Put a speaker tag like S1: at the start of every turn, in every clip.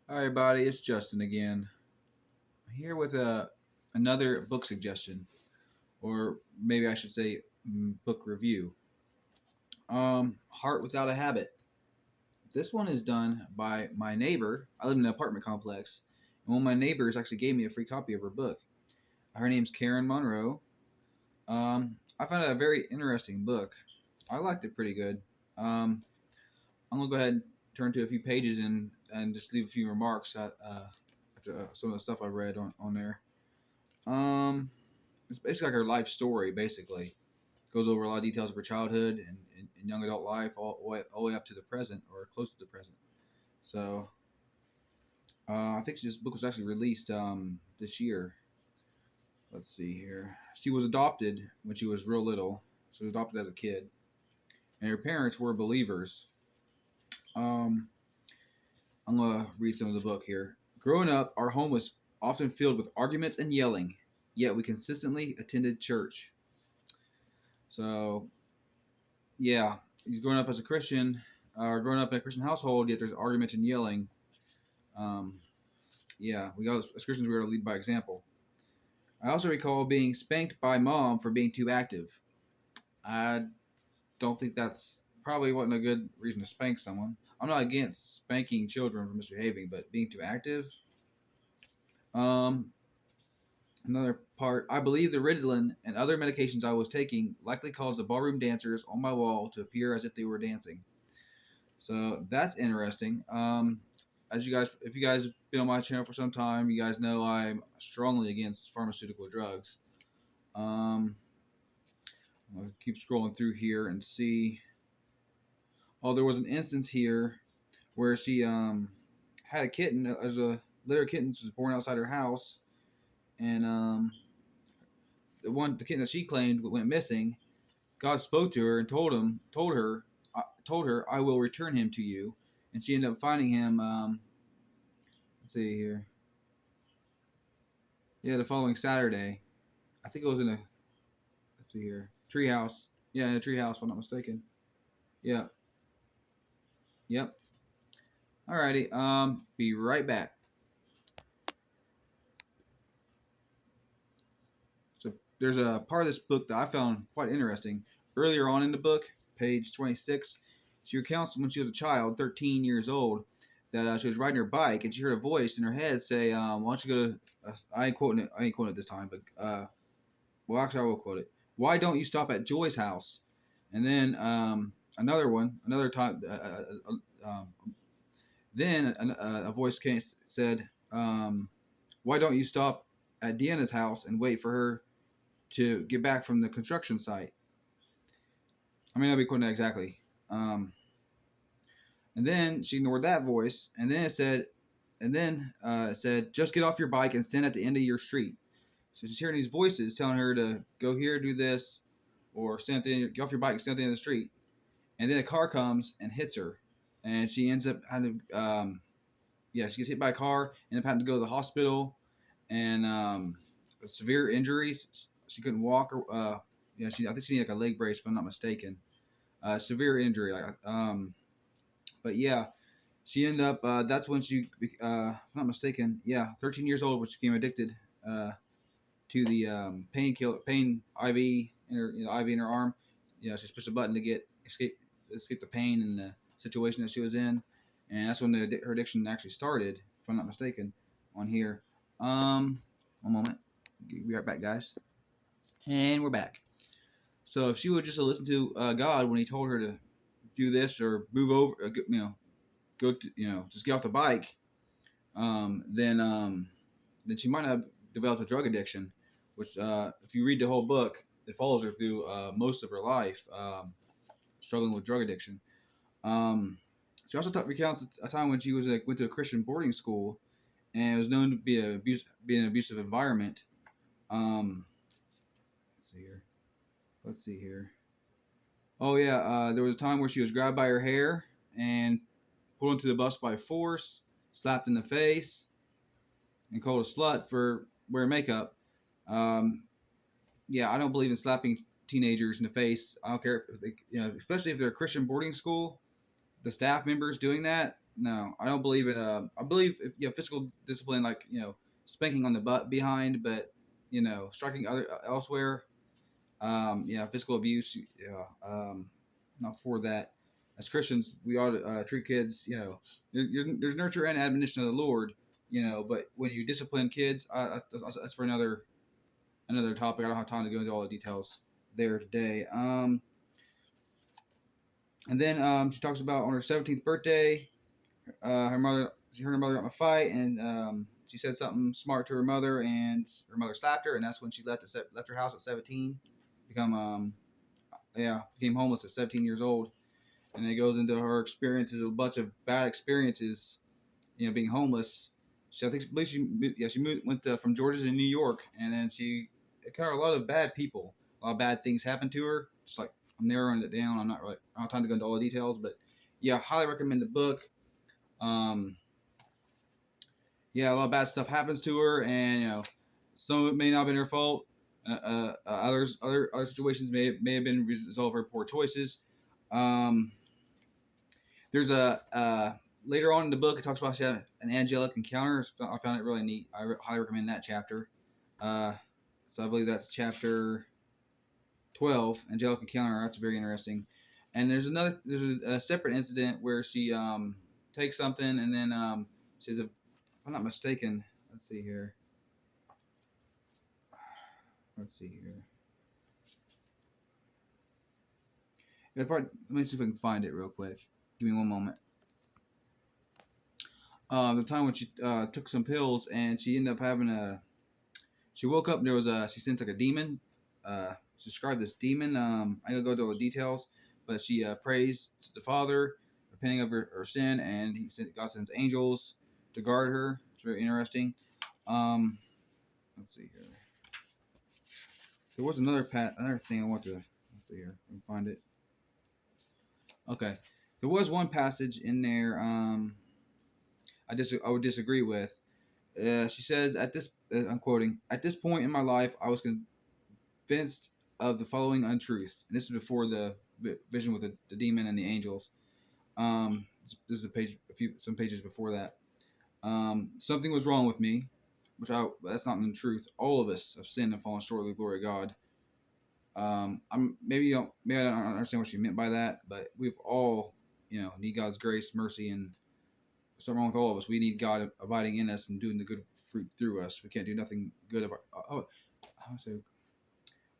S1: Hi everybody, it's Justin again. Here with another book suggestion, or maybe I should say book review. Heart Without a Habit. This one is done by my neighbor. I live in an apartment complex, and one of my neighbors actually gave me a free copy of her book. Her name's Karen Monroe. I found it a very interesting book. I liked it pretty good. I'm gonna go ahead and turn to a few pages and just leave a few remarks after some of the stuff I read on there. Um, it's basically like her life story. Basically, goes over a lot of details of her childhood and young adult life, all the way up to the present or close to the present. So, I think this book was actually released this year. Let's see here. She was adopted when she was real little. She was adopted as a kid, and her parents were believers. Um, I'm gonna read some of the book here. Growing up, our home was often filled with arguments and yelling, yet we consistently attended church. So yeah, he's growing up as a Christian, or growing up in a Christian household, yet there's arguments and yelling. Um, yeah, we got as Christians we are to lead by example. I also recall being spanked by mom for being too active. I don't think that's probably wasn't a good reason to spank someone. I'm not against spanking children for misbehaving, but being too active. Um, Another part, I believe the Ritalin and other medications I was taking likely caused the ballroom dancers on my wall to appear as if they were dancing. So that's interesting. As you guys, if you guys have been on my channel for some time, you guys know I'm strongly against pharmaceutical drugs. Um, I'll keep scrolling through here and see. Oh, there was an instance here where she had a kitten as a litter of kittens was born outside her house, and the kitten that she claimed went missing. God spoke to her and told her, I will return him to you, and she ended up finding him. Let's see here. Yeah, the following Saturday. I think it was in a let's see here treehouse. Yeah, in a treehouse, if I'm not mistaken. Yeah, yep. Alrighty. Be right back. So there's a part of this book that I found quite interesting. Earlier on in the book, page 26, she recounts when she was a child, 13 years old, that she was riding her bike and she heard a voice in her head say, "Why don't you go to?" I ain't quoting it. I ain't quoting it this time, but well, actually, I will quote it. Why don't you stop at Joy's house? And then another time. Then a voice came said, "Why don't you stop at Deanna's house and wait for her to get back from the construction site?" I mean, I'll be quoting that exactly. Um, and then she ignored that voice, and then it said, "Just get off your bike and stand at the end of your street." So she's hearing these voices telling her to go here, do this, or stand at the end, get off your bike, stand at the end of the street. And then a car comes and hits her, and she ends up having yeah, she gets hit by a car, and up having to go to the hospital, and severe injuries. She couldn't walk. Yeah, I think she needed like a leg brace, if I'm not mistaken. Severe injury. But yeah, she ended up. That's when she, if I'm not mistaken. Yeah, 13 years old when she became addicted to the pain IV in her, IV in her arm. She pushed a button to get escape the pain and the situation that she was in, and that's when her addiction actually started, if I'm not mistaken, on here. One moment, be right back, guys, and we're back. So if she would just listen to God when He told her to do this or move over, go to, just get off the bike, then she might not have developed a drug addiction, which, if you read the whole book, it follows her through most of her life struggling with drug addiction. She also recounts a time when she went to a Christian boarding school and it was known to be an abusive environment. Um, let's see here. Let's see here. Oh yeah, there was a time where she was grabbed by her hair and pulled into the bus by force, slapped in the face, and called a slut for wearing makeup. Um, yeah, I don't believe in slapping teenagers in the face. I don't care if they, especially if they're a Christian boarding school. The staff members doing that, no, I don't believe in. I believe if physical discipline, like spanking on the butt behind, but striking other elsewhere. Physical abuse. Yeah, not for that. As Christians, we ought to treat kids. There's nurture and admonition of the Lord. But when you discipline kids, that's for another topic. I don't have time to go into all the details there today. And then she talks about on her 17th birthday, her and her mother got in a fight, and she said something smart to her mother, and her mother slapped her, and that's when she left her house at 17, became homeless at 17 years old, and it goes into her experiences, a bunch of bad experiences, being homeless. She moved, went from Georgia to New York, and then she encountered a lot of bad people, a lot of bad things happened to her. Just like I'm narrowing it down. I don't have time to go into all the details, but yeah, highly recommend the book. Um, a lot of bad stuff happens to her, and some of it may not have been her fault. Other situations may have been result of her poor choices. Um, there's later on in the book it talks about she had an angelic encounter. I found it really neat. Highly recommend that chapter. So I believe that's chapter 12, angelic encounter. That's very interesting. And there's a separate incident where she takes something, and then she's a, if I'm not mistaken, let's see here. Let me see if I can find it real quick. Give me one moment. The time when she took some pills, and she ended up having she woke up and she sensed like a demon. She described this demon. I gotta go into all the details, but she prays to the Father, repenting of her sin, and God sends angels to guard her. It's very interesting. Let's see here. There was another thing I want to. Let's see here. Let me find it. Okay, there was one passage in there. I would disagree with. She says at this, I'm quoting, at this point in my life, I was convinced of the following untruth. And this is before the vision with the demon and the angels. This is some pages before that. Something was wrong with me, that's not the truth. All of us have sinned and fallen short of the glory of God. Maybe I don't understand what she meant by that, but we've all, need God's grace, mercy, and something wrong with all of us. We need God abiding in us and doing the good fruit through us. We can't do nothing good about. I would say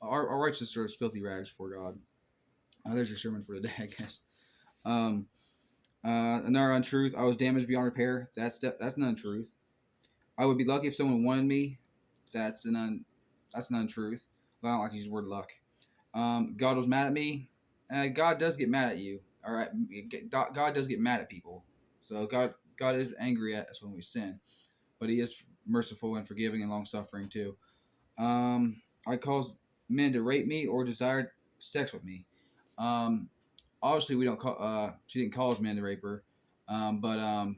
S1: our righteousness is filthy rags before God. There's your sermon for today, I guess. Another untruth. I was damaged beyond repair. That's an untruth. I would be lucky if someone wanted me. That's an untruth. But I don't like to use the word luck. God was mad at me. God does get mad at you. All right, God does get mad at people. So God is angry at us when we sin, but He is merciful and forgiving and long suffering too. I caused men to rape me or desired sex with me. Obviously, we don't call. She didn't cause men to rape her, but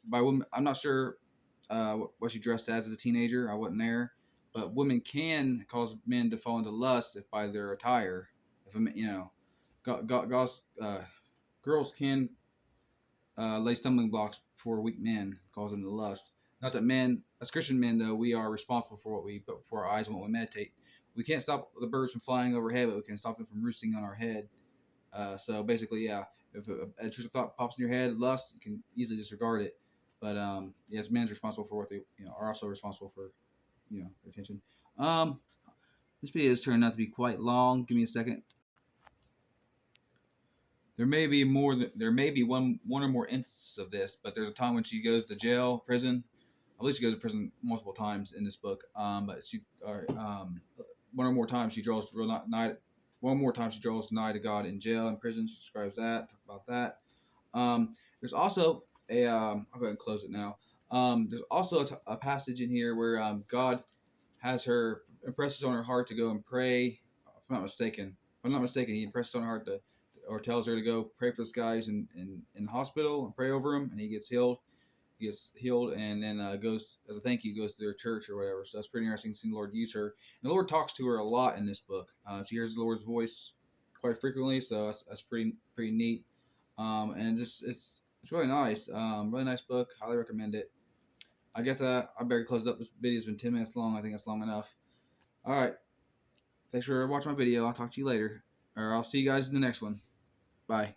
S1: by women, I'm not sure what she dressed as a teenager. I wasn't there, but women can cause men to fall into lust if by their attire. If girls can lay stumbling blocks for weak men, cause them to lust. Not that men, as Christian men, though, we are responsible for what we put before our eyes and what we meditate. We can't stop the birds from flying overhead, but we can stop them from roosting on our head. So basically, yeah, if a intrusive thought pops in your head, lust, you can easily disregard it. But yes, men's responsible for what they are also responsible for their attention. This video is turning out to be quite long. Give me a second. There may be more. There may be one or more instances of this, but there's a time when she goes to jail, prison. I believe she goes to prison multiple times in this book. But one or more times she draws nigh. One more time she draws nigh to God in jail and prison. She describes that. Talk about that. There's also I'll go ahead and close it now. There's also a passage in here where God has her impresses on her heart to go and pray. If I'm not mistaken, He impresses on her heart or tells her to go pray for this guy who's in the hospital and pray over him, and he gets healed. He gets healed, and then goes as a thank you, goes to their church or whatever. So that's pretty interesting to see the Lord use her. And the Lord talks to her a lot in this book. She hears the Lord's voice quite frequently, so that's pretty neat. And it's It's really nice. Really nice book. Highly recommend it. I guess I better close it up. This video's been 10 minutes long. I think that's long enough. All right. Thanks for watching my video. I'll talk to you later. Or I'll see you guys in the next one. Bye.